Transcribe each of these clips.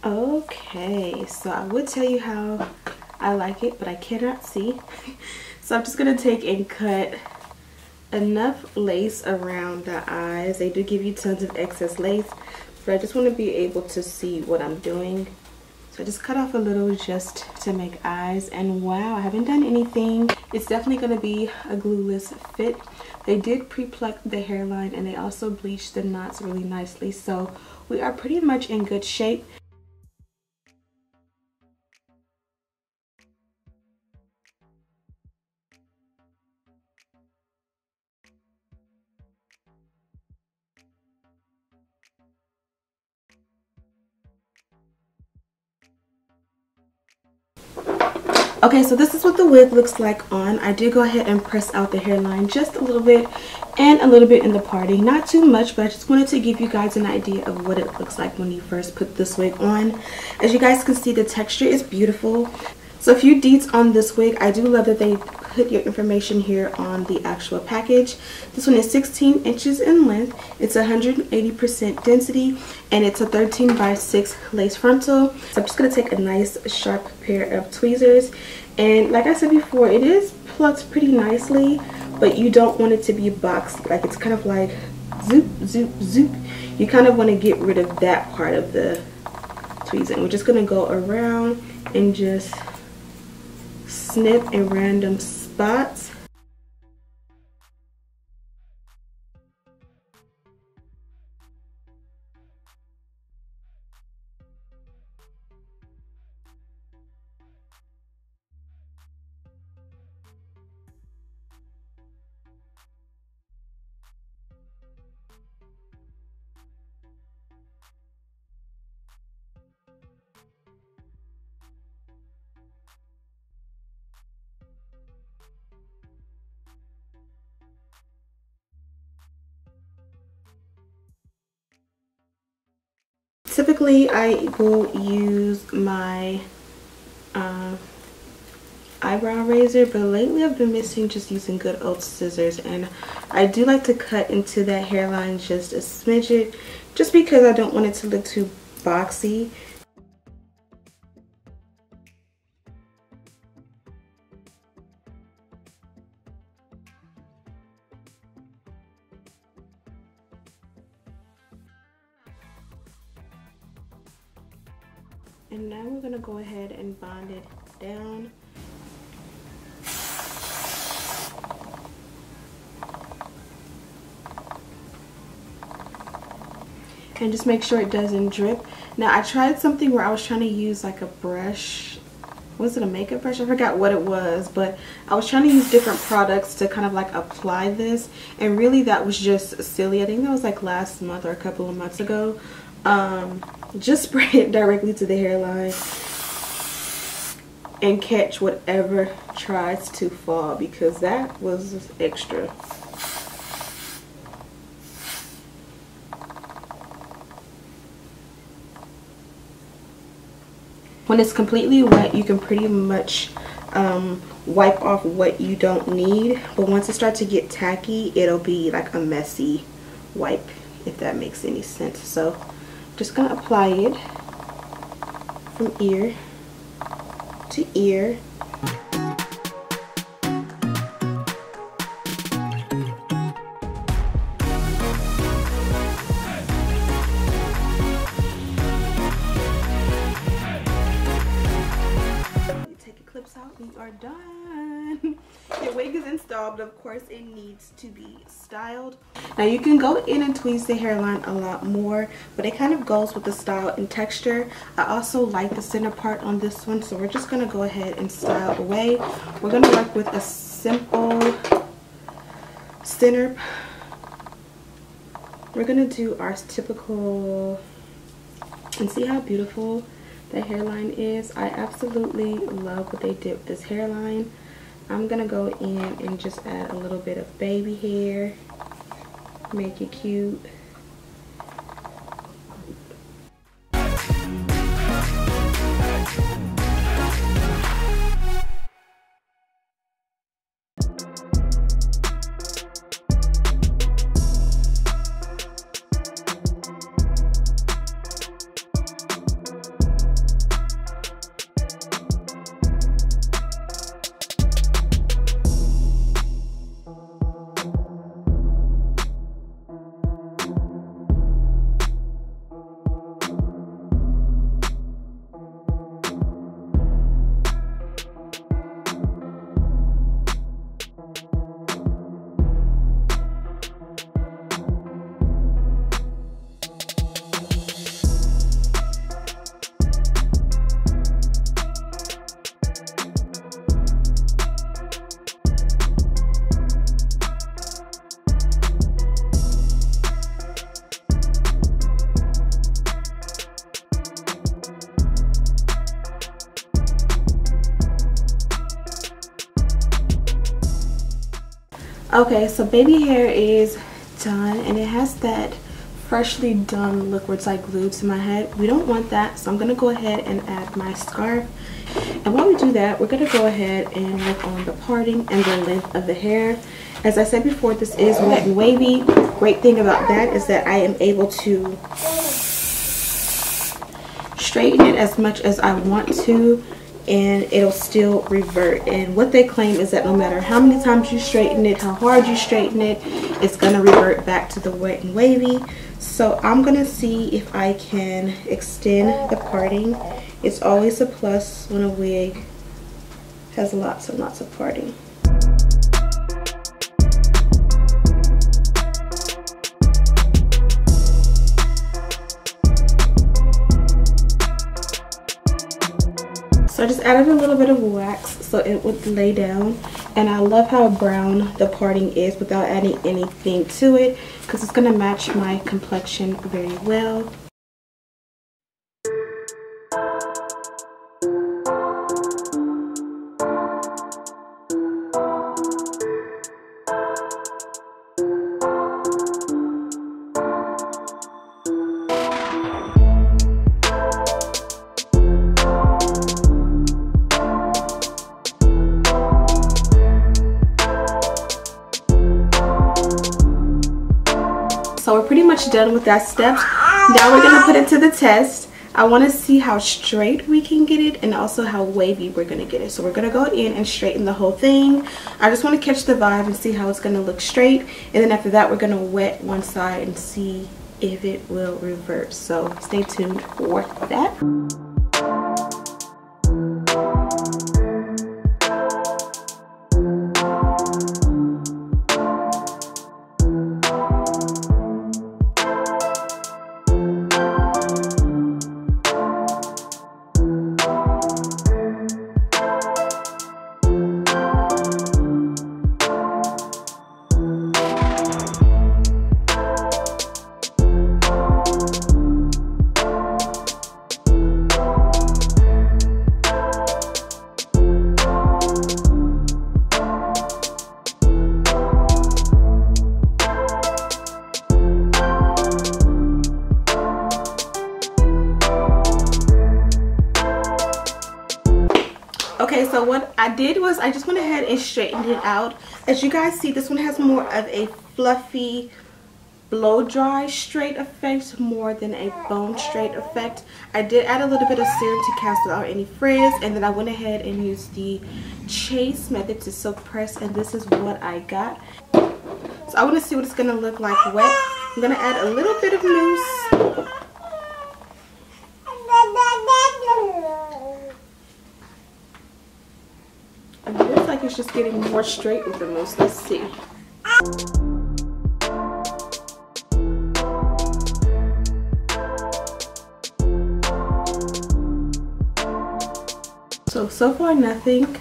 Okay, so I would tell you how I like it, but I cannot see. So I'm just gonna take and cut enough lace around the eyes. They do give you tons of excess lace, but I just want to be able to see what I'm doing. So I just cut off a little just to make eyes, and wow, I haven't done anything. It's definitely going to be a glueless fit. They did pre-pluck the hairline and they also bleached the knots really nicely, so we are pretty much in good shape. Okay, so this is what the wig looks like on. I did go ahead and press out the hairline just a little bit and a little bit in the parting. Not too much, but I just wanted to give you guys an idea of what it looks like when you first put this wig on. As you guys can see, the texture is beautiful. So a few deets on this wig. I do love that they put your information here on the actual package. This one is 16 inches in length. It's 180% density, and it's a 13x6 lace frontal. So I'm just going to take a nice sharp pair of tweezers, and like I said before, it is plucked pretty nicely, but you don't want it to be boxy. Like, it's kind of like zoop, zoop, zoop. You kind of want to get rid of that part of the tweezing. We're just going to go around and just snip in random spots. Typically, I will use my eyebrow razor, but lately I've been missing just using good old scissors, and I do like to cut into that hairline just a smidget, just because I don't want it to look too boxy. And now we're going to go ahead and bond it down. And just make sure it doesn't drip. Now, I tried something where I was trying to use like a brush. Was it a makeup brush? I forgot what it was, but I was trying to use different products to kind of like apply this, and really that was just silly. I think that was like last month or a couple of months ago. Just spray it directly to the hairline and catch whatever tries to fall, because that was extra. When it's completely wet, you can pretty much wipe off what you don't need, but once it starts to get tacky, it'll be like a messy wipe, if that makes any sense. So just gonna apply it from ear to ear. You take your clips out and you are done. Your wig is installed, but of course it needs to be styled. Now you can go in and tweeze the hairline a lot more, but it kind of goes with the style and texture. I also like the center part on this one, so we're just going to go ahead and style away. We're going to work with a simple center. We're going to do our typical, and see how beautiful the hairline is. I absolutely love what they did with this hairline. I'm going to go in and just add a little bit of baby hair. Make it cute. Okay, so baby hair is done, and it has that freshly done look where it's like glued to my head. We don't want that, so I'm gonna go ahead and add my scarf. And while we do that, we're gonna go ahead and work on the parting and the length of the hair. As I said before, this is wet and wavy. Great thing about that is that I am able to straighten it as much as I want to, and it'll still revert. And what they claim is that no matter how many times you straighten it, how hard you straighten it, it's gonna revert back to the wet and wavy. So I'm gonna see if I can extend the parting. It's always a plus when a wig has lots and lots of parting. So I just added a little bit of wax so it would lay down, and I love how brown the parting is without adding anything to it because it's going to match my complexion very well. So we're pretty much done with that step. Now we're gonna put it to the test. I wanna see how straight we can get it and also how wavy we're gonna get it. So we're gonna go in and straighten the whole thing. I just wanna catch the vibe and see how it's gonna look straight. And then after that, we're gonna wet one side and see if it will revert. So stay tuned for that. Okay, so what I did was I just went ahead and straightened it out. As you guys see, this one has more of a fluffy blow dry straight effect more than a bone straight effect. I did add a little bit of serum to cancel out any frizz, and then I went ahead and used the chase method to silk press, and this is what I got. So I want to see what it's going to look like wet. I'm going to add a little bit of mousse. And it looks like it's just getting more straight with the mousse. Let's see. So far nothing.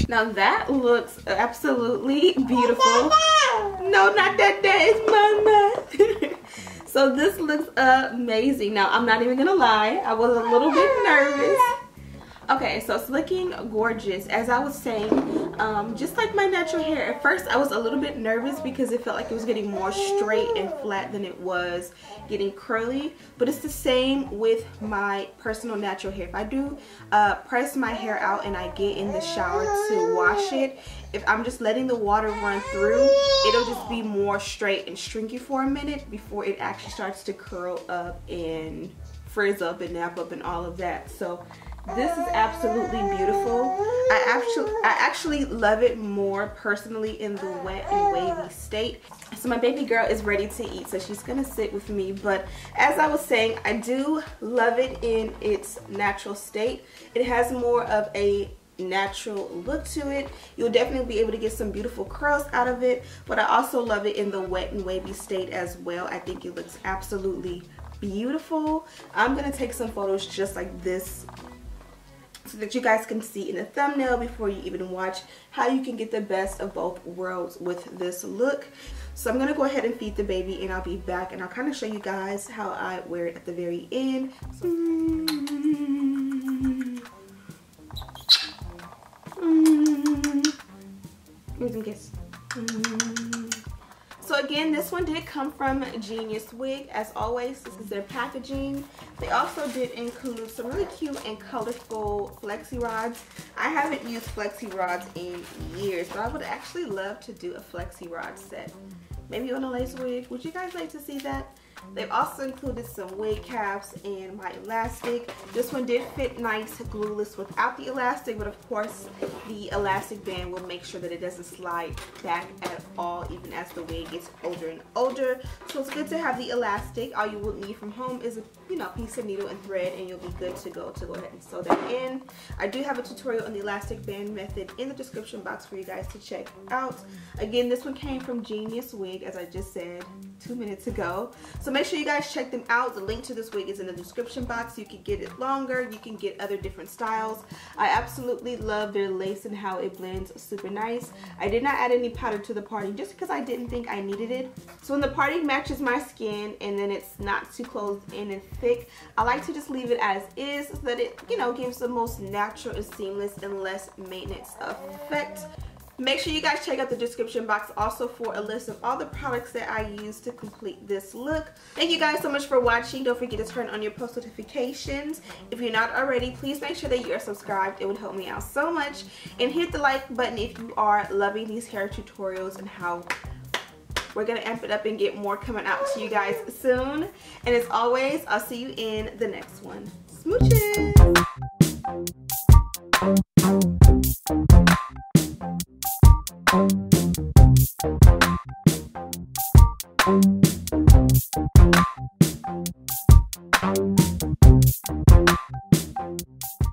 Now that looks absolutely beautiful. No, not that. That is mama. So this looks amazing. Now I'm not even gonna lie, I was a little bit nervous, Okay, so it's looking gorgeous. As I was saying, just like my natural hair, at first I was a little bit nervous because it felt like it was getting more straight and flat than it was getting curly, but it's the same with my personal natural hair. If I do press my hair out and I get in the shower to wash it, if I'm just letting the water run through, it'll just be more straight and stringy for a minute before it actually starts to curl up and frizz up and nap up and all of that. So this is absolutely beautiful. I actually love it more personally in the wet and wavy state. So my baby girl is ready to eat, so she's gonna sit with me. But as I was saying, I do love it in its natural state. It has more of a natural look to it. You'll definitely be able to get some beautiful curls out of it, but I also love it in the wet and wavy state as well. I think it looks absolutely beautiful. I'm gonna take some photos just like this so that you guys can see in the thumbnail before you even watch how you can get the best of both worlds with this look. So I'm gonna go ahead and feed the baby and I'll be back and I'll kind of show you guys how I wear it at the very end. Here's a kiss. So again, this one did come from Geniuswigs. As always, this is their packaging. They also did include some really cute and colorful flexi rods. I haven't used flexi rods in years, but I would actually love to do a flexi rod set. Maybe on a lace wig. Would you guys like to see that? They've also included some wig caps and my elastic. This one did fit nice glueless without the elastic, but of course the elastic band will make sure that it doesn't slide back at all even as the wig gets older and older. So it's good to have the elastic. All you will need from home is a piece of needle and thread and you'll be good to go ahead and sew that in. I do have a tutorial on the elastic band method in the description box for you guys to check out. Again, this one came from Geniuswigs, as I just said 2 minutes ago. So make sure you guys check them out. The link to this wig is in the description box. You can get it longer. You can get other different styles. I absolutely love their lace and how it blends super nice. I did not add any powder to the parting just because I didn't think I needed it. So when the parting matches my skin and then it's not too closed in and thick, I like to just leave it as is so that it, gives the most natural and seamless and less maintenance effect. Make sure you guys check out the description box also for a list of all the products that I use to complete this look. Thank you guys so much for watching. Don't forget to turn on your post notifications. If you're not already, please make sure that you are subscribed. It would help me out so much. And hit the like button if you are loving these hair tutorials and how we're going to amp it up and get more coming out to you guys soon. And as always, I'll see you in the next one. Smooches!